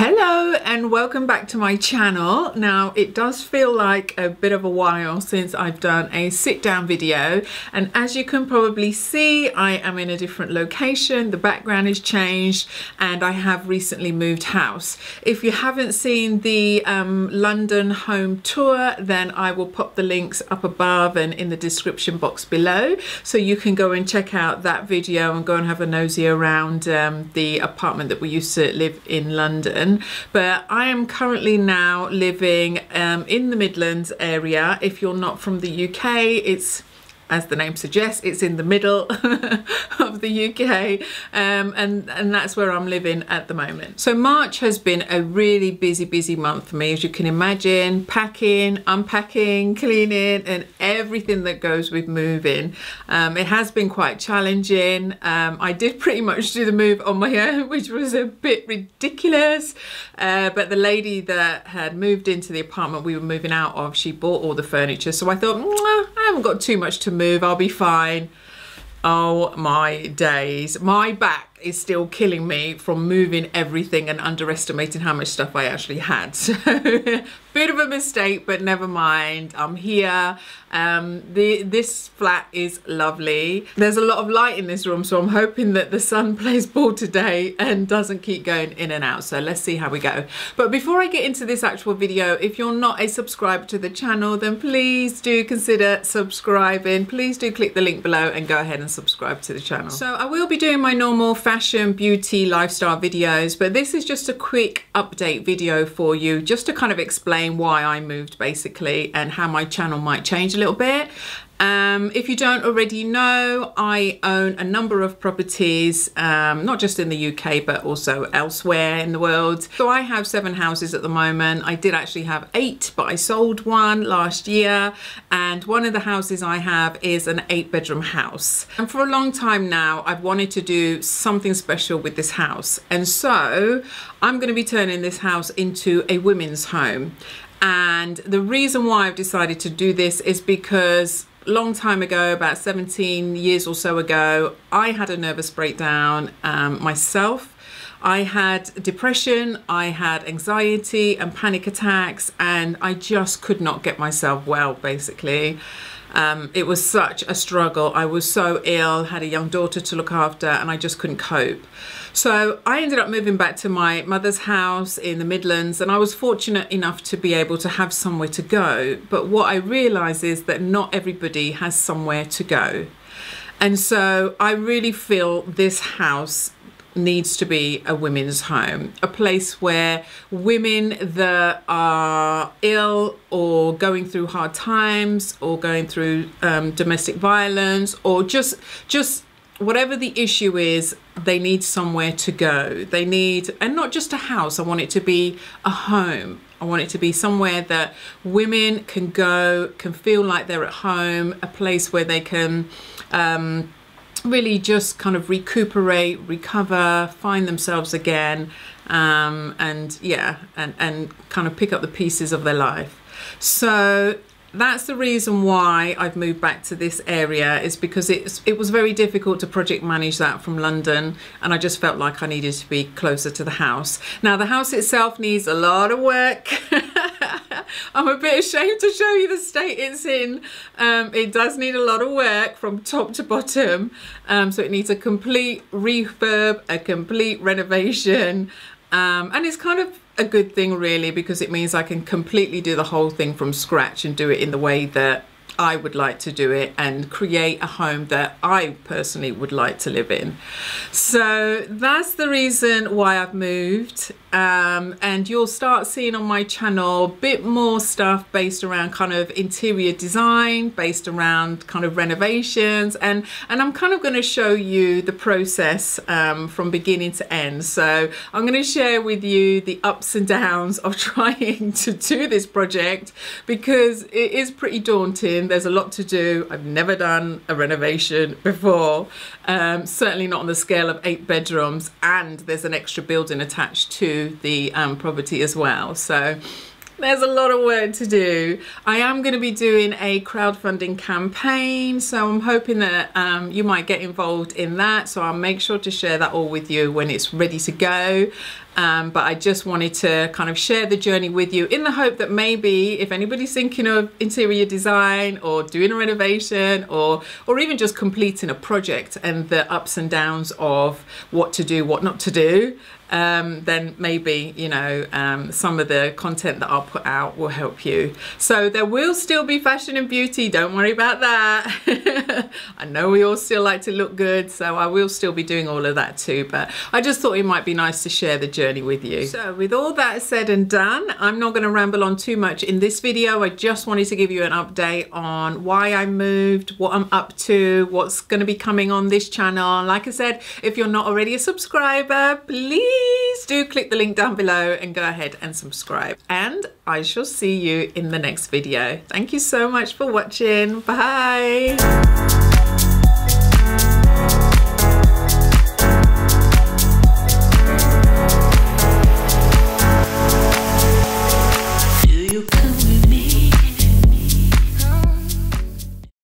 Hello and welcome back to my channel. Now it does feel like a bit of a while since I've done a sit down video, and as you can probably see I am in a different location. The background has changed and I have recently moved house. If you haven't seen the London home tour, then I will pop the links up above and in the description box below, so you can go and check out that video and go and have a nosy around the apartment that we used to live in London. But I am currently now living in the Midlands area. If you're not from the UK, it's, as the name suggests, it's in the middle of the UK, and that's where I'm living at the moment. So March has been a really busy month for me, as you can imagine. Packing, unpacking, cleaning and everything that goes with moving. It has been quite challenging. I did pretty much do the move on my own, which was a bit ridiculous, but the lady that had moved into the apartment we were moving out of, she bought all the furniture, so I thought, I haven't got too much to move, I'll be fine. Oh my days, my back is still killing me from moving everything and underestimating how much stuff I actually had. So bit of a mistake, but never mind, I'm here. This flat is lovely. There's a lot of light in this room, so I'm hoping that the sun plays ball today and doesn't keep going in and out. So let's see how we go. But before I get into this actual video, if you're not a subscriber to the channel, then please do consider subscribing. Please do click the link below and go ahead and subscribe to the channel. So I will be doing my normal fashion, beauty, lifestyle videos, but this is just a quick update video for you, just to kind of explain why I moved basically and how my channel might change a little bit. If you don't already know, I own a number of properties, not just in the UK but also elsewhere in the world. So I have 7 houses at the moment. I did actually have 8, but I sold one last year, and one of the houses I have is an 8-bedroom house. And for a long time now I've wanted to do something special with this house, and so I'm going to be turning this house into a women's home. And the reason why I've decided to do this is because long time ago, about 17 years or so ago, I had a nervous breakdown myself. I had depression, I had anxiety and panic attacks, and I just could not get myself well basically. It was such a struggle. I was so ill, had a young daughter to look after, and I just couldn't cope. So I ended up moving back to my mother's house in the Midlands, and I was fortunate enough to be able to have somewhere to go. But what I realised is that not everybody has somewhere to go. And so I really feel this house needs to be a women's home, a place where women that are ill or going through hard times or going through domestic violence, or just whatever the issue is, they need somewhere to go. They need, and not just a house, I want it to be a home. I want it to be somewhere that women can go, can feel like they're at home, a place where they can really just kind of recuperate, recover, find themselves again, and kind of pick up the pieces of their life. So that's the reason why I've moved back to this area, is because it was very difficult to project manage that from London, and I just felt like I needed to be closer to the house. Now the house itself needs a lot of work. I'm a bit ashamed to show you the state it's in. It does need a lot of work from top to bottom, so it needs a complete refurb, a complete renovation, and it's kind of a good thing really, because it means I can completely do the whole thing from scratch and do it in the way that I would like to do it and create a home that I personally would like to live in. So that's the reason why I've moved, and you'll start seeing on my channel a bit more stuff based around kind of interior design, based around kind of renovations, and I'm kind of going to show you the process from beginning to end. So I'm going to share with you the ups and downs of trying to do this project, because it is pretty daunting. There's a lot to do. I've never done a renovation before, certainly not on the scale of 8 bedrooms, and there's an extra building attached to the property as well. So There's a lot of work to do. I am going to be doing a crowdfunding campaign, so I'm hoping that you might get involved in that. So I'll make sure to share that all with you when it's ready to go. but I just wanted to kind of share the journey with you in the hope that maybe if anybody's thinking of interior design or doing a renovation or even just completing a project and the ups and downs of what to do, what not to do, then maybe, you know, some of the content that I'll put out will help you. So there will still be fashion and beauty, don't worry about that. I know we all still like to look good, so I will still be doing all of that too, but I just thought it might be nice to share the journey with you. So with all that said and done, I'm not going to ramble on too much in this video. I just wanted to give you an update on why I moved, what I'm up to, what's going to be coming on this channel. Like I said, if you're not already a subscriber, please do click the link down below and go ahead and subscribe. And I shall see you in the next video. Thank you so much for watching. Bye.